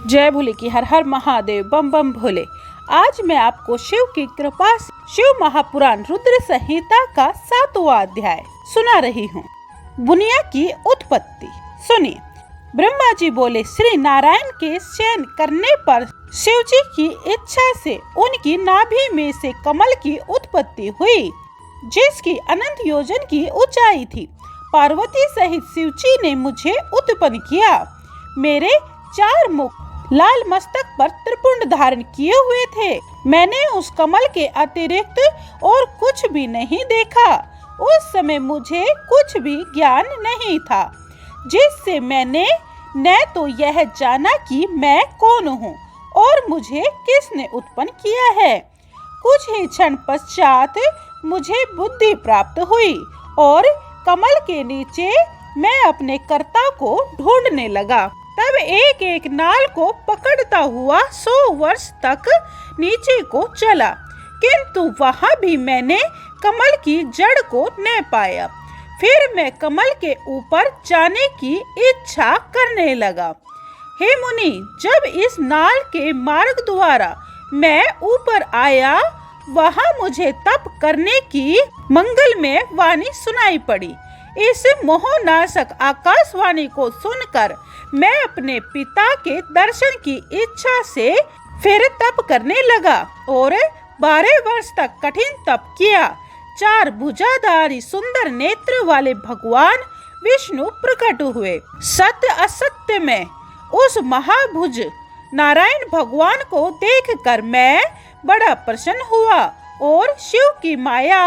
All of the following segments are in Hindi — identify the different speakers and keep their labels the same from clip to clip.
Speaker 1: जय भोले की हर हर महादेव, बम बम भोले। आज मैं आपको शिव की कृपा से शिव महापुराण रुद्र संहिता का 7वां अध्याय सुना रही हूँ। बुनिया की उत्पत्ति सुनिए। ब्रह्मा जी बोले, श्री नारायण के शयन करने पर शिव जी की इच्छा से उनकी नाभि में से कमल की उत्पत्ति हुई, जिसकी अनंत योजन की ऊंचाई थी। पार्वती सहित शिव जी ने मुझे उत्पन्न किया। मेरे 4 मुख लाल मस्तक पर त्रिपुंड धारण किए हुए थे। मैंने उस कमल के अतिरिक्त और कुछ भी नहीं देखा। उस समय मुझे कुछ भी ज्ञान नहीं था, जिससे मैंने न तो यह जाना कि मैं कौन हूँ और मुझे किसने उत्पन्न किया है। कुछ ही क्षण पश्चात मुझे बुद्धि प्राप्त हुई और कमल के नीचे मैं अपने कर्ता को ढूंढने लगा। तब एक एक नाल को पकड़ता हुआ 100 वर्ष तक नीचे को चला, किंतु वहां भी मैंने कमल की जड़ को न पाया। फिर मैं कमल के ऊपर जाने की इच्छा करने लगा। हे मुनि, जब इस नाल के मार्ग द्वारा मैं ऊपर आया, वहां मुझे तप करने की मंगलमय वाणी सुनाई पड़ी। इस मोहनाशक आकाशवाणी को सुनकर मैं अपने पिता के दर्शन की इच्छा से फिर तप करने लगा और 12 वर्ष तक कठिन तप किया। 4 भुजाधारी सुंदर नेत्र वाले भगवान विष्णु प्रकट हुए। सत्य असत्य में उस महाभुज नारायण भगवान को देखकर मैं बड़ा प्रसन्न हुआ और शिव की माया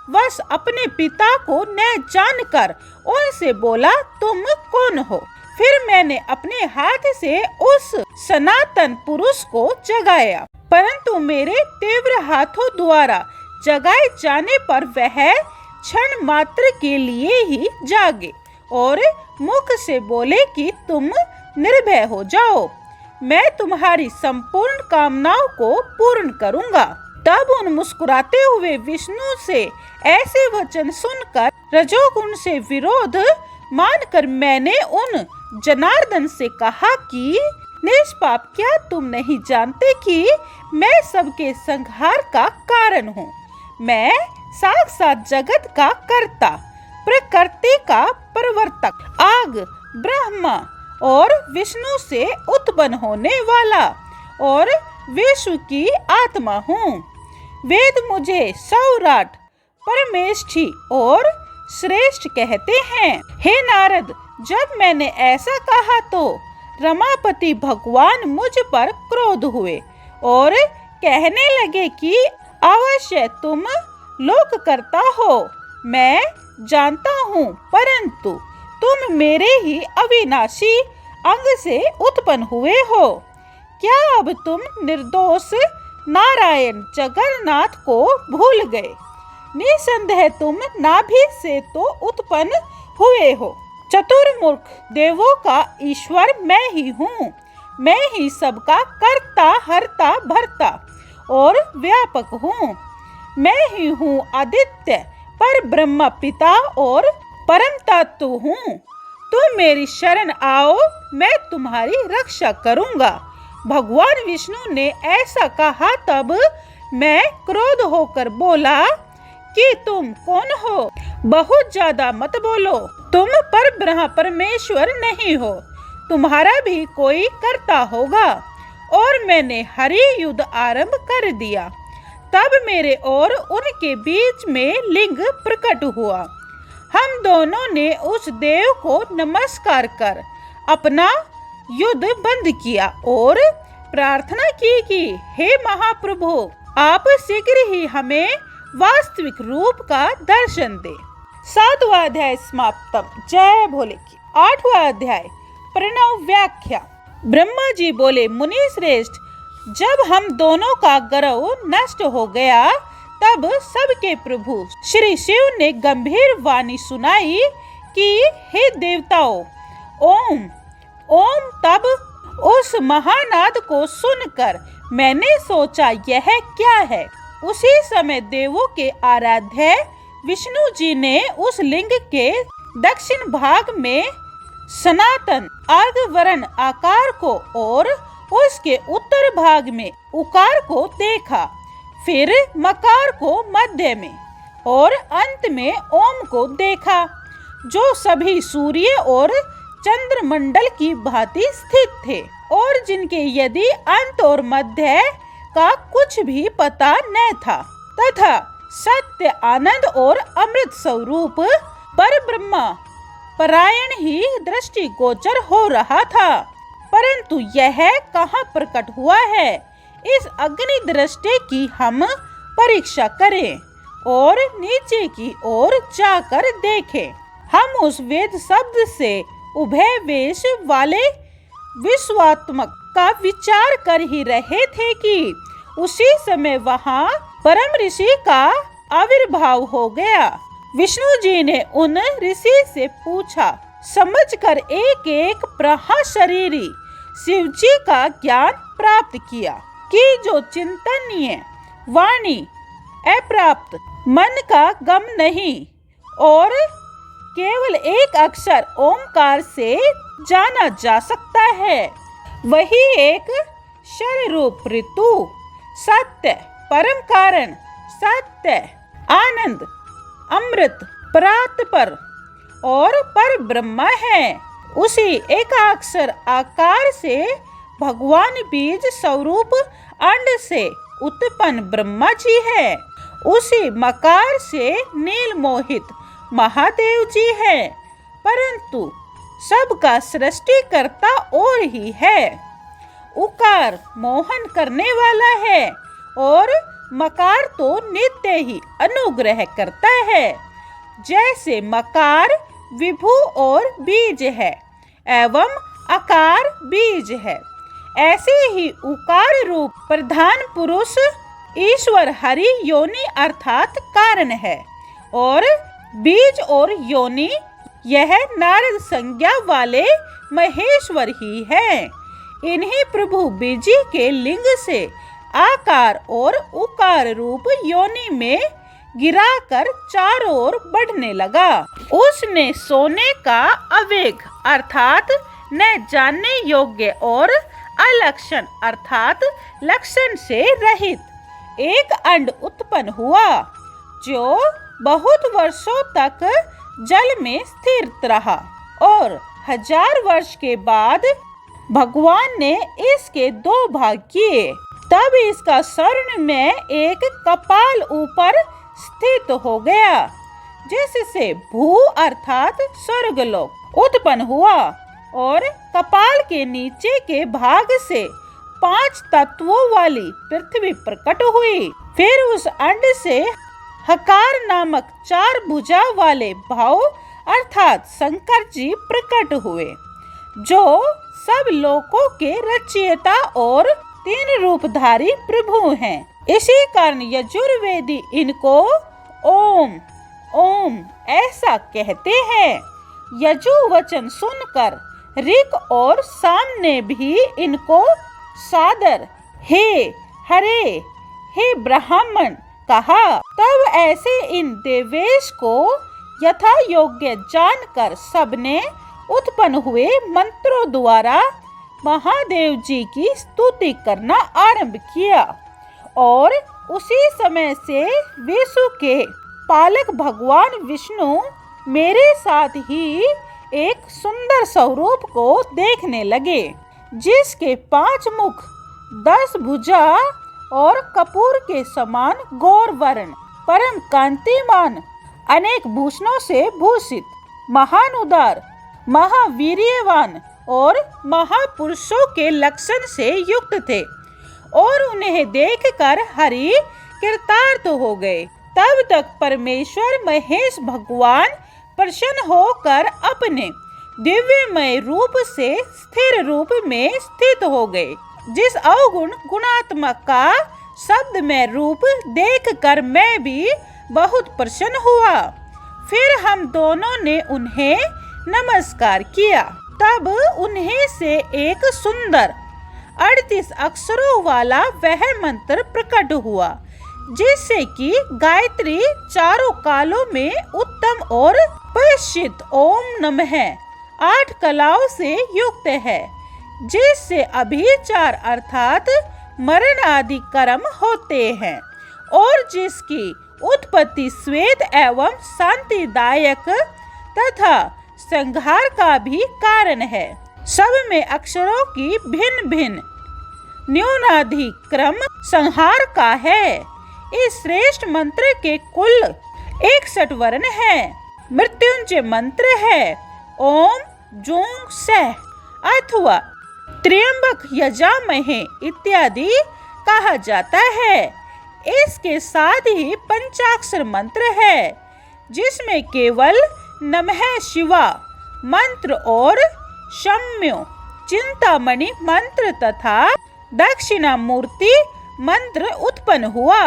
Speaker 1: वश अपने पिता को न जानकर उनसे बोला, तुम कौन हो? फिर मैंने अपने हाथ से उस सनातन पुरुष को जगाया, परंतु मेरे तीव्र हाथों द्वारा जगाए जाने पर वह क्षण मात्र के लिए ही जागे और मुख से बोले कि तुम निर्भय हो जाओ, मैं तुम्हारी संपूर्ण कामनाओं को पूर्ण करूंगा। तब उन मुस्कुराते हुए विष्णु से ऐसे वचन सुनकर रजोगुण से विरोध मानकर मैंने उन जनार्दन से कहा कि निष्पाप, क्या तुम नहीं जानते कि मैं सबके संहार का कारण हूँ? मैं साक्षात जगत का कर्ता, प्रकृति का प्रवर्तक, आग, ब्रह्मा और विष्णु से उत्पन्न होने वाला और विश्व की आत्मा हूँ। वेद मुझे सौराट, परमेष्ठी और श्रेष्ठ कहते हैं। हे नारद, जब मैंने ऐसा कहा तो रमापति भगवान मुझ पर क्रोध हुए और कहने लगे कि अवश्य तुम लोक करता हो, मैं जानता हूँ, परंतु तुम मेरे ही अविनाशी अंग से उत्पन्न हुए हो। क्या अब तुम निर्दोष नारायण जगन्नाथ को भूल गए? निसंदेह तुम नाभि से तो उत्पन्न हुए हो। चतुर्मुख देवों का ईश्वर मैं ही हूँ। मैं ही सबका कर्ता, हर्ता, भर्ता और व्यापक हूँ। मैं ही हूँ आदित्य, पर ब्रह्म पिता और परम तत्व हूँ। तुम मेरी शरण आओ, मैं तुम्हारी रक्षा करूँगा। भगवान विष्णु ने ऐसा कहा तब मैं क्रोध होकर बोला कि तुम कौन हो? बहुत ज्यादा मत बोलो। तुम पर ब्रह्म परमेश्वर नहीं हो, तुम्हारा भी कोई कर्ता होगा। और मैंने हरि युद्ध आरंभ कर दिया। तब मेरे और उनके बीच में लिंग प्रकट हुआ। हम दोनों ने उस देव को नमस्कार कर अपना युद्ध बंद किया और प्रार्थना की कि हे महाप्रभु, आप शीघ्र ही हमें वास्तविक रूप का दर्शन दे। 7वां अध्याय समाप्तम। जय भोले की। 8वां अध्याय प्रणव व्याख्या। ब्रह्मा जी बोले, मुनि श्रेष्ठ, जब हम दोनों का गर्व नष्ट हो गया, तब सबके प्रभु श्री शिव ने गंभीर वाणी सुनाई कि हे देवताओं, ओम ओम। तब उस महानाद को सुनकर मैंने सोचा, यह क्या है? उसी समय देवों के आराध्य विष्णु जी ने उस लिंग के दक्षिण भाग में सनातन अर्धवर्ण आकार को और उसके उत्तर भाग में उकार को देखा, फिर मकार को मध्य में और अंत में ओम को देखा, जो सभी सूर्य और चंद्रमंडल की भांति स्थित थे और जिनके यदि अंत और मध्य का कुछ भी पता न था, तथा सत्य, आनंद और अमृत स्वरूप पर ब्रह्मा परायण ही दृष्टि गोचर हो रहा था। परंतु यह कहाँ प्रकट हुआ है, इस अग्नि दृष्टि की हम परीक्षा करें और नीचे की ओर जाकर देखें। हम उस वेद शब्द से उभय वेश वाले विश्वात्मक का विचार कर ही रहे थे कि उसी समय वहाँ परम ऋषि का आविर्भाव हो गया। विष्णु जी ने उन ऋषि से पूछा, समझकर एक एक प्रहाशरीरी शिव जी का ज्ञान प्राप्त किया कि जो चिंतनीय वाणी अप्राप्त मन का गम नहीं और केवल एक अक्षर ओमकार से जाना जा सकता है, वही एक क्षर रूप ऋतु, सत्य, परम कारण, सत्य, आनंद, अमृत, परात्पर और पर ब्रह्मा है। उसी एकाक्षर आकार से भगवान बीज स्वरूप अंड से उत्पन्न ब्रह्मा जी है। उसी मकार से नील मोहित महादेव जी है, परंतु सबका सृष्टि करता और ही है। उकार मोहन करने वाला है और मकार तो नित्य ही अनुग्रह करता है। जैसे मकार विभु और बीज है एवं आकार बीज है, ऐसे ही उकार रूप प्रधान पुरुष ईश्वर हरि योनि अर्थात कारण है और बीज और योनि यह नारद संज्ञा वाले महेश्वर ही है। इन्हीं प्रभु बीजी के लिंग से आकार और उकार रूप योनि में गिराकर चारों ओर बढ़ने लगा। उसने सोने का अवेग अर्थात न जानने योग्य और अलक्षण अर्थात लक्षण से रहित एक अंड उत्पन्न हुआ, जो बहुत वर्षों तक जल में स्थिर रहा और 1000 वर्ष के बाद भगवान ने इसके 2 भाग किए। तब इसका स्वर्ण में एक कपाल ऊपर स्थित हो गया, जिससे भू अर्थात स्वर्गलोक उत्पन्न हुआ और कपाल के नीचे के भाग से 5 तत्वों वाली पृथ्वी प्रकट हुई। फिर उस अंड से हकार नामक 4 भुजा वाले भाव अर्थात शंकर जी प्रकट हुए, जो सब लोकों के रचयिता और 3 रूपधारी प्रभु हैं। इसी कारण यजुर्वेदी इनको ओम ओम ऐसा कहते हैं। यजु वचन सुनकर ऋक और साम ने भी इनको सादर हे हरे हे ब्राह्मण कहा। तब ऐसे इन देवेश को यथा योग्य जानकर सबने उत्पन्न हुए मंत्रों द्वारा महादेव जी की स्तुति करना आरंभ किया और उसी समय से विश्व के पालक भगवान विष्णु मेरे साथ ही एक सुंदर स्वरूप को देखने लगे, जिसके 5 मुख 10 भुजा और कपूर के समान गौर वर्ण, परम कांतिमान, अनेक भूषणों से भूषित, महान उदार, महावीर्यवान और महापुरुषों के लक्षण से युक्त थे और उन्हें देखकर हरि कृतार्थ हो गए। तब तक परमेश्वर महेश भगवान प्रसन्न होकर अपने दिव्यमय रूप से स्थिर रूप में स्थित हो गए। जिस अवगुण गुणात्मक का शब्द में रूप देखकर मैं भी बहुत प्रसन्न हुआ। फिर हम दोनों ने उन्हें नमस्कार किया। तब उन्हें से एक सुंदर 38 अक्षरों वाला वह मंत्र प्रकट हुआ, जिससे कि गायत्री चारों कालों में उत्तम और परिचित ओम नमः 8 कलाओं से युक्त है। जिससे अभिचार अर्थात मरण आदि कर्म होते हैं और जिसकी उत्पत्ति श्वेत एवं शांतिदायक तथा संहार का भी कारण है। सब में अक्षरों की भिन्न भिन्न न्यूनाधिक्रम संहार का है। इस श्रेष्ठ मंत्र के कुल 61 वर्ण है। मृत्युंजय मंत्र है ओम जूं सह अथवा त्र्यंबक यजामहे इत्यादि कहा जाता है। इसके साथ ही पंचाक्षर मंत्र है जिसमें केवल नमः शिवा मंत्र और शम्यो चिंतामणि मंत्र तथा दक्षिणामूर्ति मंत्र उत्पन्न हुआ।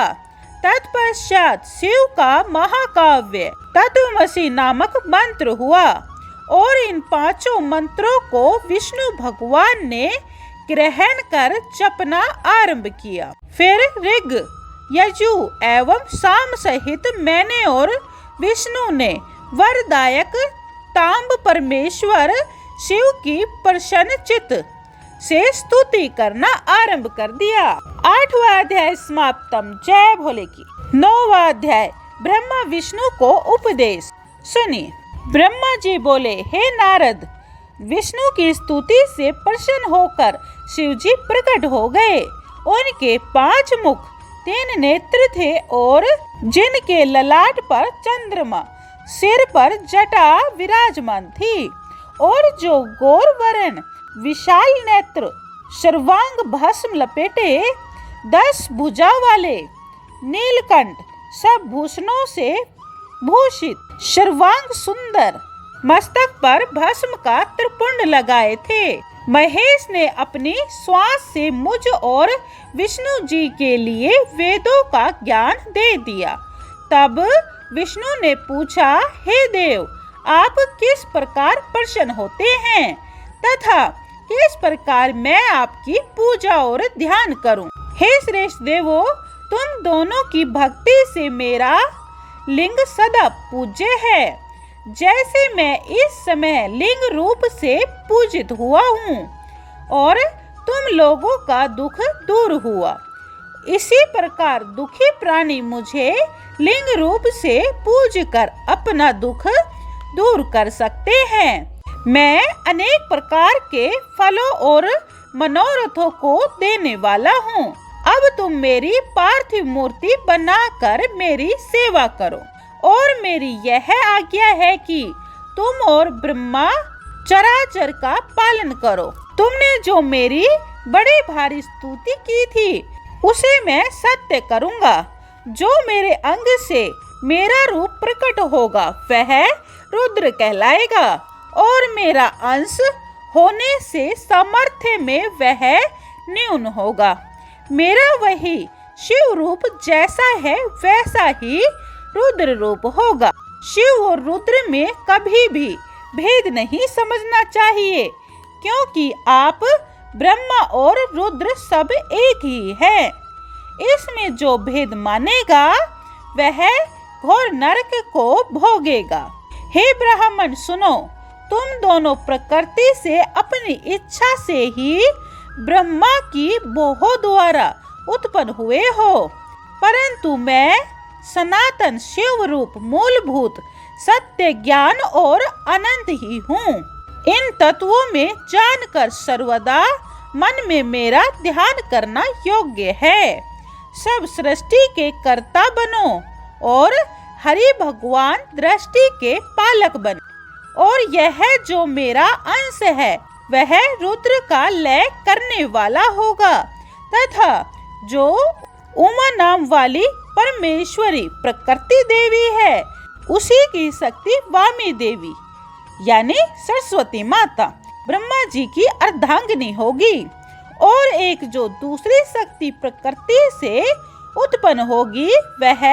Speaker 1: तत्पश्चात शिव का महाकाव्य तत्वमसि नामक मंत्र हुआ और इन 5 मंत्रों को विष्णु भगवान ने ग्रहण कर जपना आरंभ किया। फिर ऋग यजु एवं साम सहित मैंने और विष्णु ने वरदायक तांब परमेश्वर शिव की प्रसन्न चित्त से स्तुति करना आरंभ कर दिया। 8वां अध्याय समाप्तम। जय भोले की। 9वां अध्याय ब्रह्मा विष्णु को उपदेश। सुनिए। ब्रह्मा जी बोले, हे नारद, विष्णु की स्तुति से प्रसन्न होकर शिव जी प्रकट हो गए। उनके 5 मुख 3 नेत्र थे और जिनके ललाट पर चंद्रमा सिर पर जटा विराजमान थी और जो गौर वर्ण विशाल नेत्र सर्वांग भस्म लपेटे 10 भुजा वाले नीलकंठ सब भूषणों से भूषित सर्वांग सुंदर मस्तक पर भस्म का त्रिपुंड लगाए थे। महेश ने अपनी श्वास से मुझ और विष्णु जी के लिए वेदों का ज्ञान दे दिया। तब विष्णु ने पूछा, हे देव, आप किस प्रकार प्रसन्न होते हैं तथा किस प्रकार मैं आपकी पूजा और ध्यान करूं? हे श्रेष्ठ देवो, तुम दोनों की भक्ति से मेरा लिंग सदा पूज्य है। जैसे मैं इस समय लिंग रूप से पूजित हुआ हूँ और तुम लोगों का दुख दूर हुआ, इसी प्रकार दुखी प्राणी मुझे लिंग रूप से पूज कर अपना दुख दूर कर सकते हैं। मैं अनेक प्रकार के फलों और मनोरथों को देने वाला हूँ। अब तुम मेरी पार्थिव मूर्ति बनाकर मेरी सेवा करो और मेरी यह आज्ञा है कि तुम और ब्रह्मा चराचर का पालन करो। तुमने जो मेरी बड़ी भारी स्तुति की थी उसे मैं सत्य करूँगा। जो मेरे अंग से मेरा रूप प्रकट होगा वह रुद्र कहलाएगा और मेरा अंश होने से सामर्थ्य में वह न्यून होगा। मेरा वही शिव रूप जैसा है वैसा ही रुद्र रूप होगा। शिव और रुद्र में कभी भी भेद नहीं समझना चाहिए, क्योंकि आप ब्रह्मा और रुद्र सब एक ही है। इसमें जो भेद मानेगा वह घोर नरक को भोगेगा। हे ब्राह्मण सुनो, तुम दोनों प्रकृति से अपनी इच्छा से ही ब्रह्मा की बोह द्वारा उत्पन्न हुए हो, परंतु मैं सनातन शिव रूप मूलभूत सत्य ज्ञान और अनंत ही हूँ। इन तत्वों में जानकर सर्वदा मन में मेरा ध्यान करना योग्य है। सब सृष्टि के कर्ता बनो और हरि भगवान दृष्टि के पालक बनो। और यह जो मेरा अंश है वह रुद्र का लय करने वाला होगा तथा जो उमा नाम वाली परमेश्वरी प्रकृति देवी है उसी की शक्ति वामी देवी यानी सरस्वती माता ब्रह्मा जी की अर्धांगिनी होगी। और एक जो दूसरी शक्ति प्रकृति से उत्पन्न होगी वह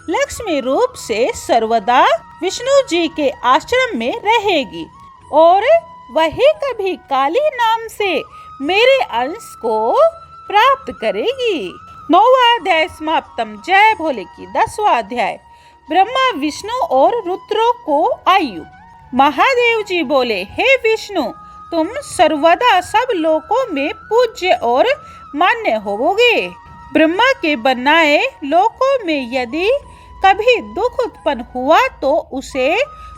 Speaker 1: लक्ष्मी रूप से सर्वदा विष्णु जी के आश्रम में रहेगी और वही कभी काली नाम से मेरे अंश को प्राप्त करेगी। 9वां अध्याय समाप्तम। जय भोले की। 10वां अध्याय ब्रह्मा विष्णु और रुद्रों को आयु। महादेव जी बोले, हे विष्णु, तुम सर्वदा सब लोकों में पूज्य और मान्य होवोगे। ब्रह्मा के बनाए लोकों में यदि कभी दुख उत्पन्न हुआ तो उसे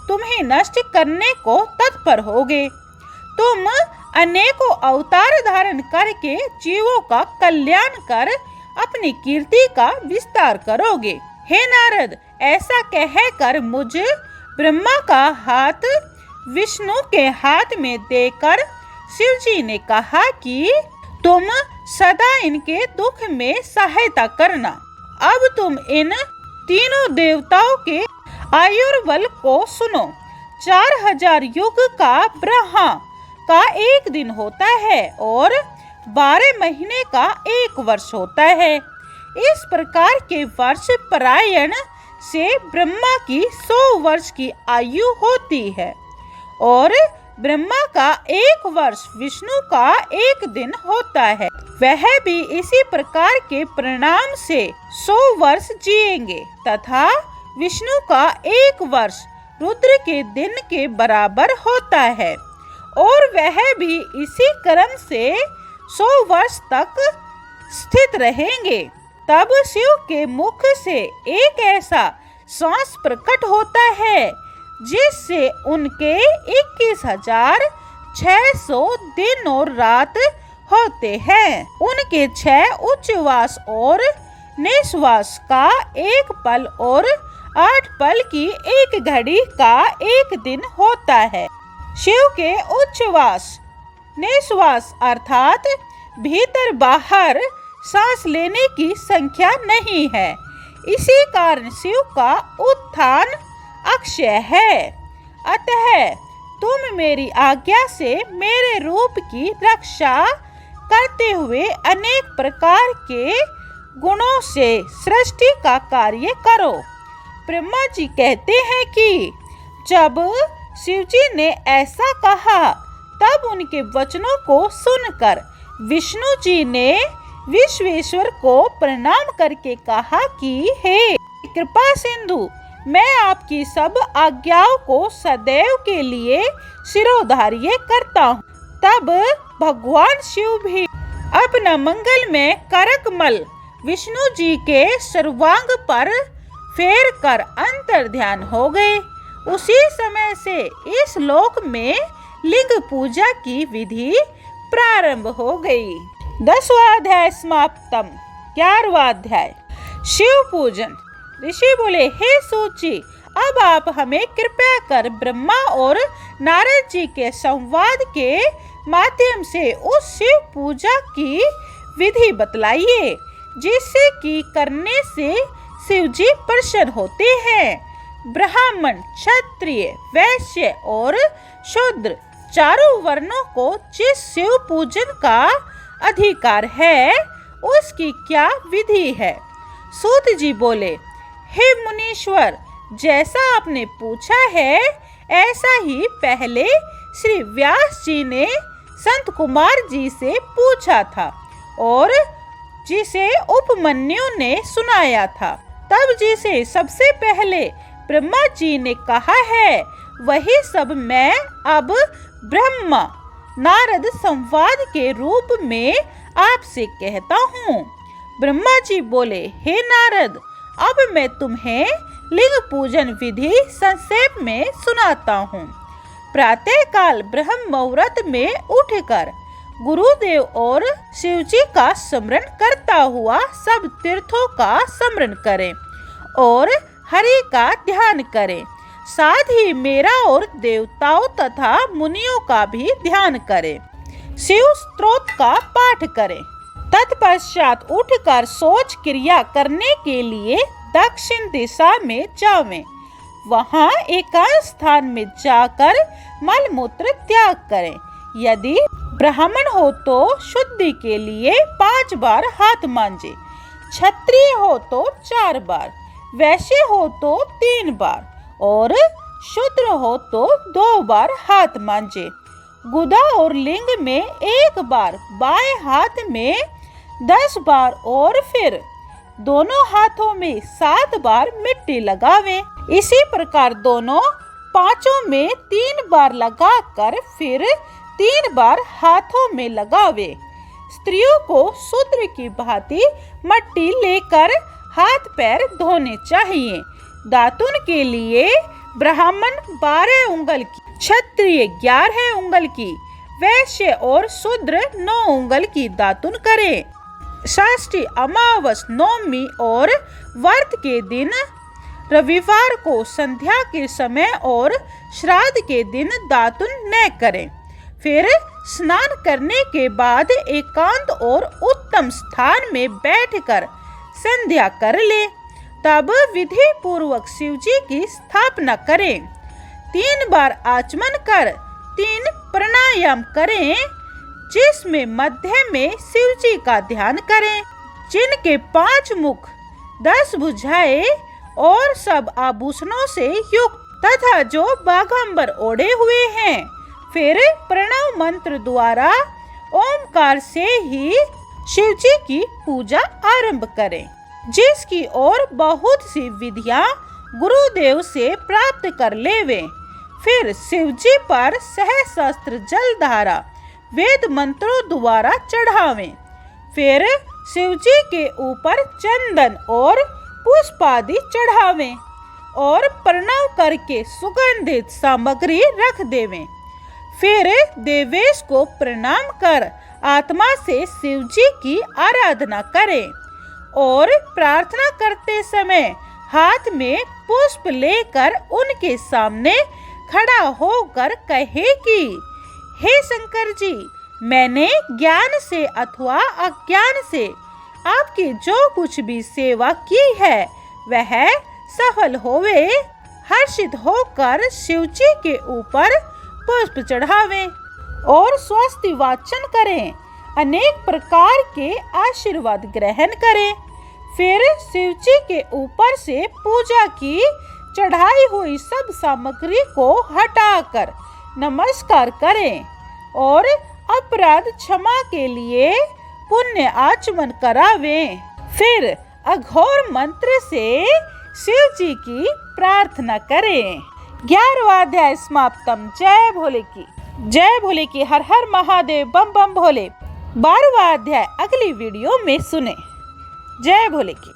Speaker 1: तुम्हें नष्ट करने को तत्पर होगे। तुम अनेकों अवतार धारण करके जीवों का कल्याण कर अपनी कीर्ति का विस्तार करोगे। हे नारद, ऐसा कहकर मुझ ब्रह्मा का हाथ विष्णु के हाथ में देकर शिव जी ने कहा कि तुम सदा इनके दुख में सहायता करना। अब तुम इन तीनों देवताओं के आयुर्बल को सुनो। 4000 युग का ब्रह्मा का एक दिन होता है और 12 महीने का एक वर्ष होता है। इस प्रकार के वर्ष परायण से ब्रह्मा की 100 वर्ष की आयु होती है और ब्रह्मा का एक वर्ष विष्णु का एक दिन होता है। वह भी इसी प्रकार के परिणाम से 100 वर्ष जिएंगे तथा विष्णु का एक वर्ष रुद्र के दिन के बराबर होता है और वह भी इसी क्रम से 100 वर्ष तक स्थित रहेंगे। तब शिव के मुख से एक ऐसा श्वास प्रकट होता है जिससे उनके 21,600 दिन और रात होते हैं। उनके 6 उच्छ्वास और निश्वास का एक पल और 8 पल की एक घड़ी का एक दिन होता है। शिव के उच्छ्वास निश्वास अर्थात भीतर बाहर सांस लेने की संख्या नहीं है। इसी कारण शिव का उत्थान अक्षय है। अतः तुम मेरी आज्ञा से मेरे रूप की रक्षा करते हुए अनेक प्रकार के गुणों से सृष्टि का कार्य करो। ब्रह्मा जी कहते हैं कि जब शिव जी ने ऐसा कहा तब उनके वचनों को सुनकर विष्णु जी ने विश्वेश्वर को प्रणाम करके कहा कि हे कृपा सिंधु, मैं आपकी सब आज्ञाओं को सदैव के लिए शिरोधार्य करता हूँ। तब भगवान शिव भी अपना मंगलमय करकमल विष्णु जी के सर्वांग पर फेर कर अंतर ध्यान हो गए। उसी समय से इस लोक में लिंग पूजा की विधि प्रारंभ हो गई। 10वां अध्याय समाप्तम। 11वां अध्याय शिव पूजन। ऋषि बोले, हे सूची, अब आप हमें कृपया कर ब्रह्मा और नारद जी के संवाद के माध्यम से उस शिव पूजा की विधि बतलाइए जिससे कि करने से शिव जी प्रसन्न होते हैं। ब्राह्मण, क्षत्रिय, वैश्य और शूद्र चारों वर्णों को जिस शिव पूजन का अधिकार है उसकी क्या विधि है? सूत जी बोले, हे मुनीश्वर, जैसा आपने पूछा है ऐसा ही पहले श्री व्यास जी ने संत कुमार जी से पूछा था और जिसे उपमन्यु ने सुनाया था। तब जिसे सबसे पहले ब्रह्मा जी ने कहा है वही सब मैं अब ब्रह्मा नारद संवाद के रूप में आपसे कहता हूँ। ब्रह्मा जी बोले, हे नारद, अब मैं तुम्हें लिंग पूजन विधि संक्षेप में सुनाता हूँ। प्रातः काल ब्रह्म मुहूर्त में उठकर गुरुदेव और शिवजी का स्मरण करता हुआ सब तीर्थों का स्मरण करें और हरि का ध्यान करें। साथ ही मेरा और देवताओं तथा मुनियों का भी ध्यान करें। शिव स्तोत्र का पाठ करें। तत्पश्चात उठकर शौच क्रिया करने के लिए दक्षिण दिशा में जावें। वहां एकांत स्थान में जाकर मलमूत्र त्याग करें। यदि ब्राह्मण हो तो शुद्धि के लिए 5 बार हाथ मांजे, क्षत्रिय हो तो 4 बार, वैश्य हो तो 3 बार और शूद्र हो तो 2 बार हाथ मांजे। गुदा और लिंग में 1 बार, बाएं हाथ में 10 बार और फिर दोनों हाथों में 7 बार मिट्टी लगावें। इसी प्रकार दोनों पांचों में 3 बार लगाकर फिर 3 बार हाथों में लगावे। स्त्रियों को शूद्र की भांति मट्टी लेकर हाथ पैर धोने चाहिए। दातुन के लिए ब्राह्मण 12 उंगल की, क्षत्रिय 11 उंगल की, वैश्य और शूद्र 9 उंगल की दातुन करें। षष्ठी, अमावस, नवमी और व्रत के दिन, रविवार को संध्या के समय और श्राद्ध के दिन दातुन न करें। फिर स्नान करने के बाद एकांत और उत्तम स्थान में बैठकर संध्या कर ले। तब विधि पूर्वक शिव जी की स्थापना करें। 3 बार आचमन कर 3 प्राणायाम करें, जिसमें मध्य में शिव जी का ध्यान करें, जिनके 5 मुख, 10 भुजाएं और सब आभूषणों से युक्त तथा जो बाघंबर ओढ़े हुए हैं। फिर प्रणव मंत्र द्वारा ओमकार से ही शिव जी की पूजा आरंभ करें, जिसकी और बहुत सी विधियां गुरुदेव से प्राप्त कर लेवे। फिर शिव जी पर सहस्त्र जलधारा वेद मंत्रों द्वारा चढ़ावें। फिर शिव जी के ऊपर चंदन और पुष्प आदि चढ़ावें और प्रणव करके सुगंधित सामग्री रख देवें। फिर देवेश को प्रणाम कर आत्मा से शिव जी की आराधना करें और प्रार्थना करते समय हाथ में पुष्प लेकर उनके सामने खड़ा होकर कहे कि हे शंकर जी, मैंने ज्ञान से अथवा अज्ञान से आपकी जो कुछ भी सेवा की है वह सफल होवे। हर्षित होकर शिव जी के ऊपर पुष्प चढ़ावें और स्वस्ति वाचन करें। अनेक प्रकार के आशीर्वाद ग्रहण करें। फिर शिव जी के ऊपर से पूजा की चढ़ाई हुई सब सामग्री को हटाकर नमस्कार करें और अपराध क्षमा के लिए पुण्य आचमन करावें। फिर अघोर मंत्र से शिव जी की प्रार्थना करें। 11वां अध्याय समाप्तम। जय भोले की, जय भोले की, हर हर महादेव, बम बम भोले। 12वां अध्याय अगली वीडियो में सुने। जय भोले की।